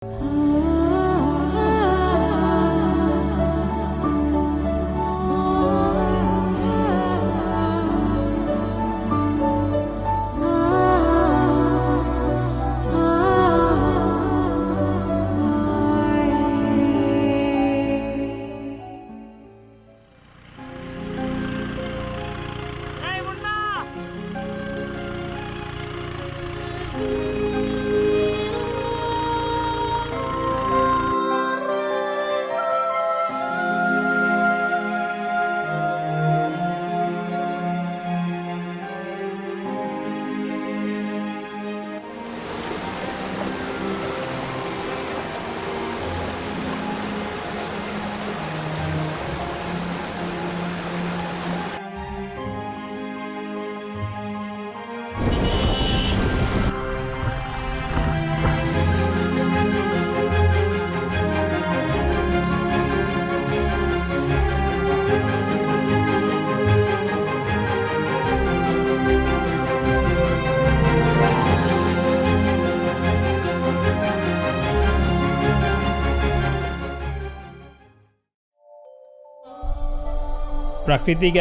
প্রাকৃতিক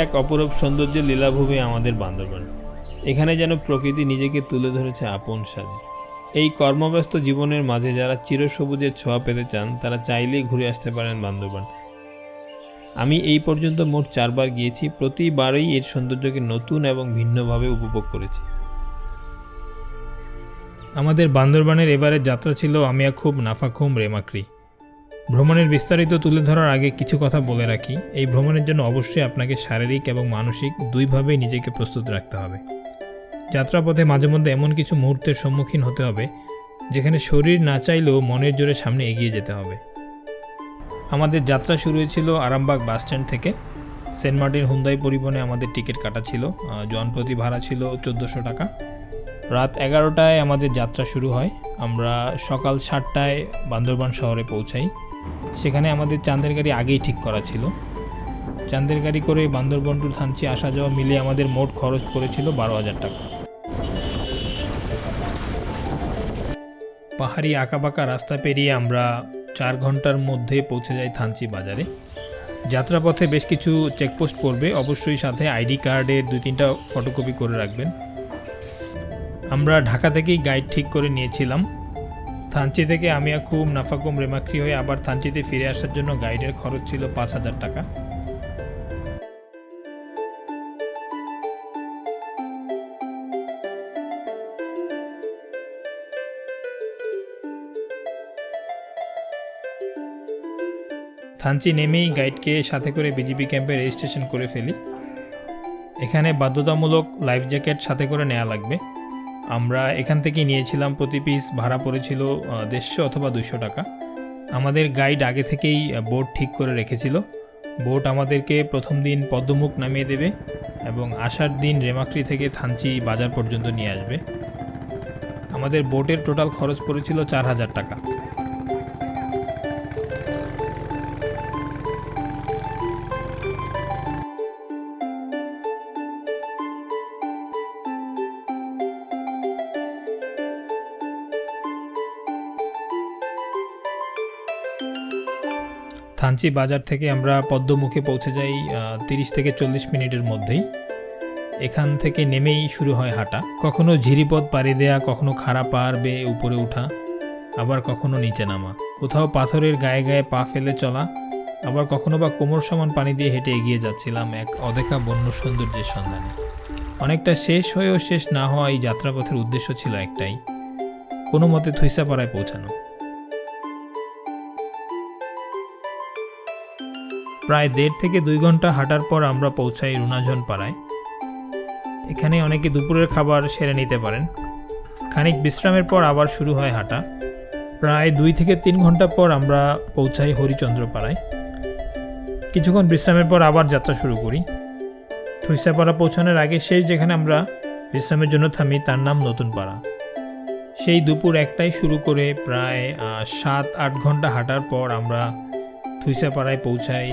এক অপরূপ সৌন্দর্যের লীলাভূমি আমাদের বান্দরবান। এখানে যেন প্রকৃতি নিজেকে তুলে ধরেছে আপন সাজে। এই কর্মব্যস্ত জীবনের মাঝে যারা চিরসবুজের ছোঁয়া পেতে চান তারা চাইলেই ঘুরে আসতে পারেন বান্দরবান। আমি এই পর্যন্ত মোট 4 বার গিয়েছি, প্রতিবারই এর সৌন্দর্যকে নতুন এবং ভিন্নভাবে উপভোগ করেছি। আমাদের বান্দরবানের এবারের যাত্রা ছিল আমিয়াখুম নাফাখুম রেমাক্রি। ভ্রমণের বিস্তারিত তুলে ধরার আগে কিছু কথা বলে রাখি, এই ভ্রমণের জন্য অবশ্যই আপনাকে শারীরিক এবং মানসিক দুইভাবেই নিজেকে প্রস্তুত রাখতে হবে। যাত্রাপথে মাঝে মধ্যে এমন কিছু মুহূর্তের সম্মুখীন হতে হবে যেখানে শরীর না চাইলেও মনের জোরে সামনে এগিয়ে যেতে হবে। আমাদের যাত্রা শুরু হয়েছিল আরামবাগ বাসস্ট্যান্ড থেকে। সেন্ট মার্টিন হুন্দাই পরিবহনে আমাদের টিকিট কাটা ছিল, জনপ্রতি ভাড়া ছিল 1400 টাকা। রাত 11টায় আমাদের যাত্রা শুরু হয়। আমরা সকাল 7টায় বান্দরবান শহরে পৌঁছাই। সেখানে আমাদের চাঁদের গাড়ি আগেই ঠিক করা ছিল। চাঁদের গাড়ি করে বান্দরবান টু থানচি আসা যাওয়া মিলে আমাদের মোট খরচ পড়েছিল 12,000 টাকা। পাহাড়ি আঁকাবাঁকা রাস্তা পেরিয়ে আমরা 4 ঘন্টার মধ্যে পৌঁছে যাই থানচি বাজারে। যাত্রাপথে বেশ কিছু চেকপোস্ট পড়বে, অবশ্যই সাথে আইডি কার্ডের 2-3টা ফটোকপি করে রাখবেন। আমরা ঢাকা থেকেই গাইড ঠিক করে নিয়েছিলাম। থানচি থেকে আমিয়াখুম নাফাখুম রেমাক্রি হয়ে আবার থানচিতে ফিরে আসার জন্য গাইডের খরচ ছিল 5,000 টাকা। থানচি নেমেই গাইডকে সাথে করে বিজিবি ক্যাম্পে রেজিস্ট্রেশন করে ফেলি। এখানে বাধ্যতামূলক লাইফ জ্যাকেট সাথে করে নেওয়া লাগবে। আমরা এখান থেকে নিয়েছিলাম, প্রতি পিস ভাড়া পড়েছিল 150 অথবা 200 টাকা। আমাদের গাইড আগে থেকেই বোট ঠিক করে রেখেছিল। বোট আমাদেরকে প্রথম দিন পদ্মমুখ নামিয়ে দেবে এবং আসার দিন রেমাক্রি থেকে থানচি বাজার পর্যন্ত নিয়ে আসবে। আমাদের বোটের টোটাল খরচ পড়েছিল 4,000 টাকা। থানচি বাজার থেকে আমরা পদ্মমুখে পৌঁছে যাই 30 থেকে 40 মিনিটের মধ্যেই। এখান থেকে নেমেই শুরু হয় হাঁটা। কখনো ঝিরিপথ পাড়ি দেয়া, কখনো খাড়া পাহাড় বেয়ে উপরে ওঠা, আবার কখনো নিচে নামা। কোথাও পাথরের গায়ে গায়ে পা ফেলে চলা, আবার কখনো বা কোমর সমান পানি দিয়ে হেঁটে এগিয়ে যাচ্ছিলাম এক অদেখা বন্য সৌন্দর্যের সন্ধানে। অনেকটা শেষ হয়েও শেষ না হওয়া এই যাত্রাপথের উদ্দেশ্য ছিল একটাই, কোনো মতে থুইসাপাড়ায় পৌঁছানো। প্রায় 1.5 থেকে 2 ঘন্টা হাঁটার পর আমরা পৌঁছাই রুনাঝন পাড়ায়। এখানে অনেকে দুপুরের খাবার সেরে নিতে পারেন। খানিক বিশ্রামের পর আবার শুরু হয় হাঁটা। প্রায় 2 থেকে 3 ঘন্টা পর আমরা পৌঁছাই হরিচন্দ্র পাড়ায়। কিছুক্ষণ বিশ্রামের পর আবার যাত্রা শুরু করি। থুইসাপাড়া পৌঁছানোর আগে শেষ যেখানে আমরা বিশ্রামের জন্য থামি তার নাম নতুন পাড়া। সেই দুপুর 1টায় শুরু করে প্রায় 7-8 ঘন্টা হাঁটার পর আমরা থুইসাপাড়ায় পৌঁছাই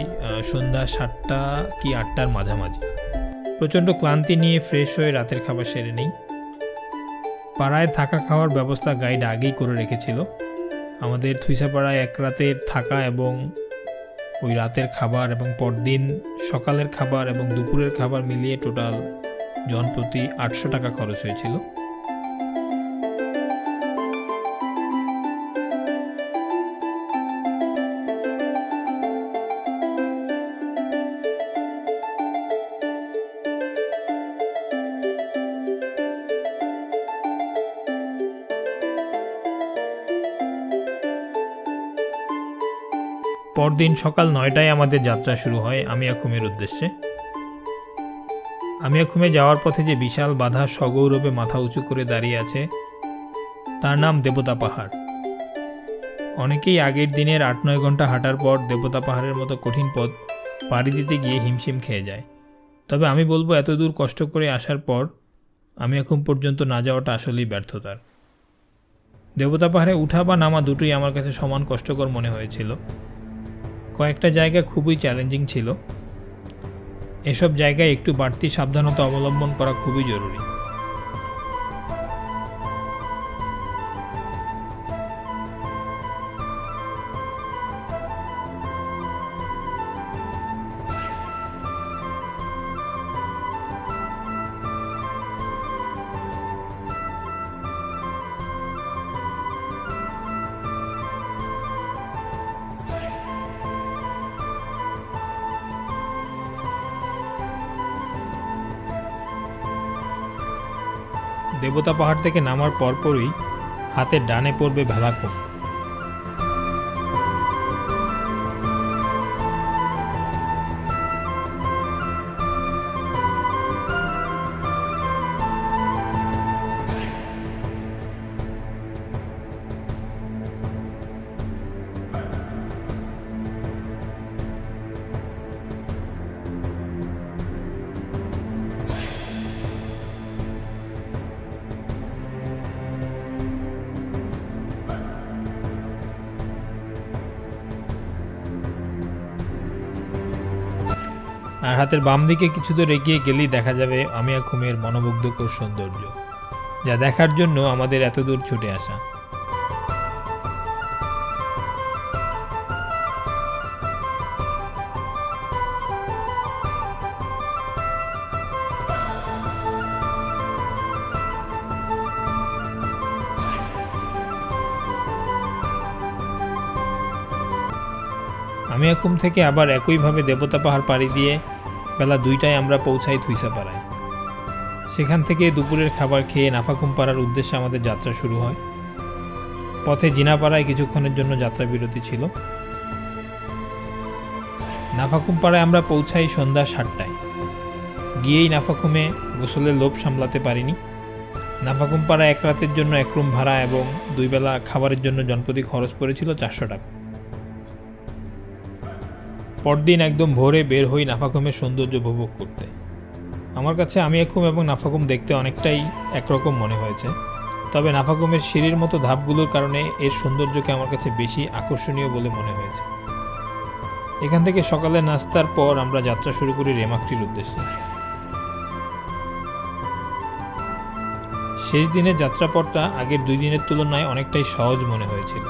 সন্ধ্যা 7টা কি 8টার মাঝামাঝি। প্রচণ্ড ক্লান্তি নিয়ে ফ্রেশ হয়ে রাতের খাবার সেরে নিই। পাড়ায় থাকা খাওয়ার ব্যবস্থা গাইড আগেই করে রেখেছিল। আমাদের থুইসাপাড়ায় এক রাতের থাকা এবং ওই রাতের খাবার এবং পরদিন সকালের খাবার এবং দুপুরের খাবার মিলিয়ে টোটাল জনপ্রতি 800 টাকা খরচ হয়েছিল। পরদিন সকাল 9টায় আমাদের যাত্রা শুরু হয় আমিয়াখুমের উদ্দেশ্যে। আমিয়াখুমে যাওয়ার পথে যে বিশাল বাধা সগৌরবে মাথা উঁচু করে দাঁড়িয়ে আছে তার নাম দেবতা পাহাড়। অনেকেই আগের দিনের 8-9 ঘন্টা হাঁটার পর দেবতা পাহাড়ের মতো কঠিন পথ পাড়ি দিতে গিয়ে হিমশিম খেয়ে যায়। তবে আমি বলবো এত দূর কষ্ট করে আসার পর আমিয়াখুম পর্যন্ত না যাওয়াটা আসলেই ব্যর্থতার। দেবতা পাহাড়ে উঠা বা নামা দুটোই আমার কাছে সমান কষ্টকর মনে হয়েছিল। কয়েকটা জায়গা খুবই চ্যালেঞ্জিং ছিল। এসব জায়গায় একটু বাড়তি সাবধানতা অবলম্বন করা খুবই জরুরি। দেবতা পাহাড় থেকে নামার পরপরই হাতের ডানে পড়বে ভেলাকুম। আর হাতের বাম দিকে কিছু দূর এগিয়ে গেলেই দেখা যাবে আমিয়াখুমের মনোমুগ্ধকর সৌন্দর্য, যা দেখার জন্য আমাদের এত দূর ছুটে আসা। আমিয়াখুম থেকে আবার একইভাবে দেবতা পাহাড় পাড়ি দিয়ে বেলা 2টায় আমরা পৌঁছাই থুইসাপাড়ায়। সেখান থেকে দুপুরের খাবার খেয়ে নাফাকুম পাড়ার উদ্দেশ্যে আমাদের যাত্রা শুরু হয়। পথে জিনাপাড়ায় কিছুক্ষণের জন্য যাত্রা বিরতি ছিল। নাফাকুম পাড়ায় আমরা পৌঁছাই সন্ধ্যা 7টায়। গিয়েই নাফাকুমে গোসলের লোভ সামলাতে পারিনি। নাফাকুম পাড়ায় এক রাতের জন্য এক রুম ভাড়া এবং 2 বেলা খাবারের জন্য জনপ্রতি খরচ পড়েছিল 400 টাকা। পরদিন একদম ভোরে বের হই নাফাকুমের সৌন্দর্য উপভোগ করতে। আমার কাছে আমিয়াখুম এবং নাফাকুম দেখতে অনেকটাই একরকম মনে হয়েছে, তবে নাফাকুমের সিঁড়ির মতো ধাপগুলোর কারণে এর সৌন্দর্যকে আমার কাছে বেশি আকর্ষণীয় বলে মনে হয়েছে। এখান থেকে সকালে নাস্তার পর আমরা যাত্রা শুরু করি রেমাক্রির উদ্দেশ্যে। শেষ দিনের যাত্রাপথটা আগের 2 দিনের তুলনায় অনেকটাই সহজ মনে হয়েছিল।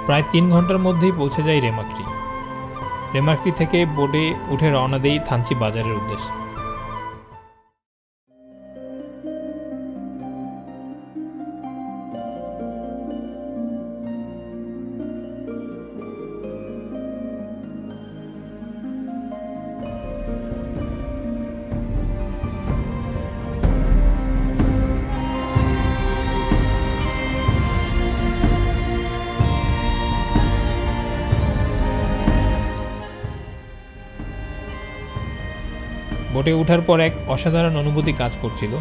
প্রায় 3 ঘন্টার মধ্যেই পৌঁছে যাই রেমাক্রি। রেমাক্রি থেকে বোটে উঠে রওনা দেই থানচি বাজারের উদ্দেশ্যে। বোটে ওঠার পর এক অসাধারণ অনুভূতি কাজ করছিল,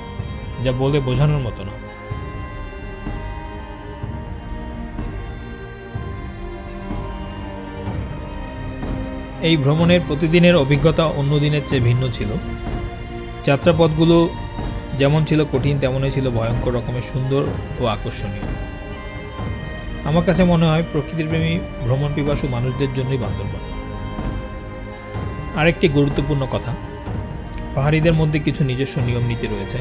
যা বলে বোঝানোর মতো না। এই ভ্রমণের প্রতিদিনের অভিজ্ঞতা অন্য দিনের চেয়ে ভিন্ন ছিল। যাত্রাপথগুলো যেমন ছিল কঠিন, তেমনই ছিল ভয়ঙ্কর রকমের সুন্দর ও আকর্ষণীয়। আমার কাছে মনে হয় প্রকৃতির প্রেমী ভ্রমণ পিপাসু মানুষদের জন্যই বান্দরবান। আরেকটি গুরুত্বপূর্ণ কথা, পাহাড়িদের মধ্যে কিছু নিজস্ব নিয়ম নীতি রয়েছে,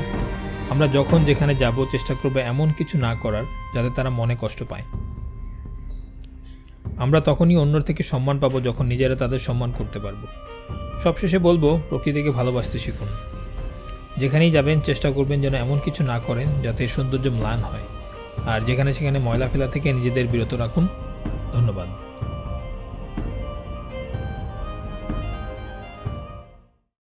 আমরা যখন যেখানে যাব চেষ্টা করব এমন কিছু না করার যাতে তারা মনে কষ্ট পায়। আমরা তখনই অন্যর থেকে সম্মান পাবো যখন নিজেরা তাদের সম্মান করতে পারবো। সবশেষে বলবো, প্রকৃতিকে ভালোবাসতে শিখুন। যেখানেই যাবেন চেষ্টা করবেন যেন এমন কিছু না করেন যাতে সৌন্দর্য ম্লান হয়, আর যেখানে সেখানে ময়লা ফেলা থেকে নিজেদের বিরত রাখুন। ধন্যবাদ।